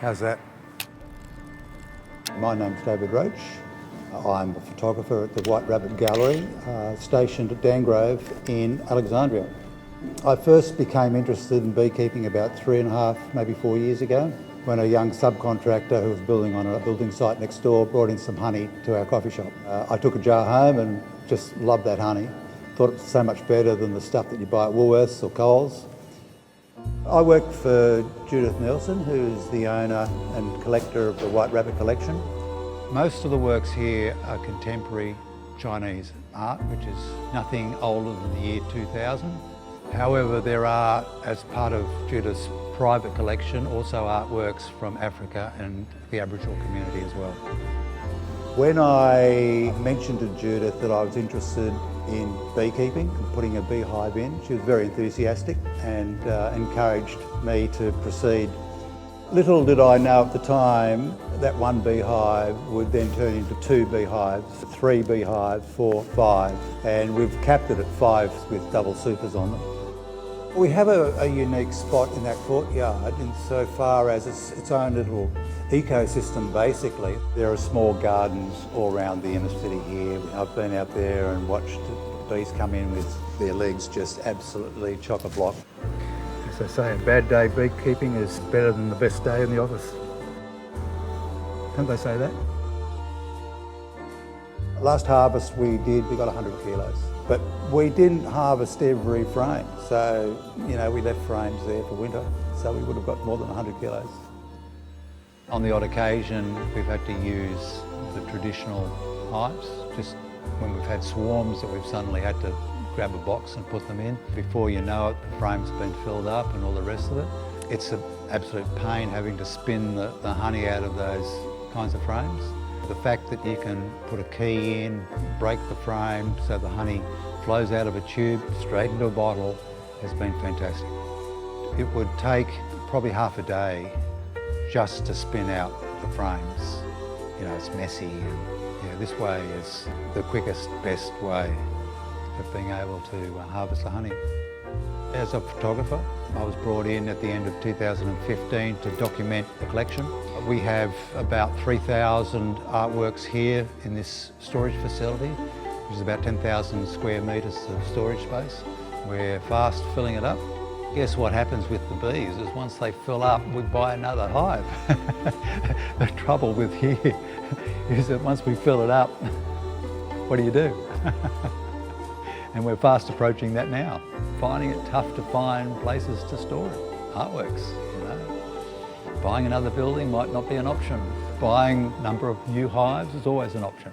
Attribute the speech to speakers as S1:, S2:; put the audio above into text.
S1: How's that?
S2: My name's David Roche. I'm a photographer at the White Rabbit Gallery, stationed at Dangrove in Alexandria. I first became interested in beekeeping about 3.5, maybe 4 years ago, when a young subcontractor who was building on a building site next door brought in some honey to our coffee shop. I took a jar home and just loved that honey. Thought it was so much better than the stuff that you buy at Woolworths or Coles. I work for Judith Nelson, who's the owner and collector of the White Rabbit collection. Most of the works here are contemporary Chinese art, which is nothing older than the year 2000. However, there are, as part of Judith's private collection, also artworks from Africa and the Aboriginal community as well. When I mentioned to Judith that I was interested in beekeeping and putting a beehive in, she was very enthusiastic and encouraged me to proceed. Little did I know at the time that one beehive would then turn into 2 beehives, 3 beehives, 4, 5, and we've capped it at 5 with double supers on them. We have a unique spot in that courtyard insofar as it's its own little ecosystem basically. There are small gardens all around the inner city here. I've been out there and watched the bees come in with their legs just absolutely chock-a-block. As they say, a bad day beekeeping is better than the best day in the office. Don't they say that? Last harvest we got 100 kilos. But we didn't harvest every frame, so we left frames there for winter, so we would have got more than 100 kilos. On the odd occasion, we've had to use the traditional hives, just when we've had swarms that we've suddenly had to grab a box and put them in. Before you know it, the frame's been filled up and all the rest of it. It's an absolute pain having to spin the honey out of those kinds of frames. The fact that you can put a key in, break the frame so the honey flows out of a tube straight into a bottle has been fantastic. It would take probably half a day just to spin out the frames. It's messy and this way is the quickest, best way of being able to harvest the honey. As a photographer, I was brought in at the end of 2015 to document the collection. We have about 3,000 artworks here in this storage facility, which is about 10,000 square metres of storage space. We're fast filling it up. Guess what happens with the bees is once they fill up, we buy another hive. The trouble with here is that once we fill it up, what do? And we're fast approaching that now. Finding it tough to find places to store it. Artworks, Buying another building might not be an option. Buying a number of new hives is always an option.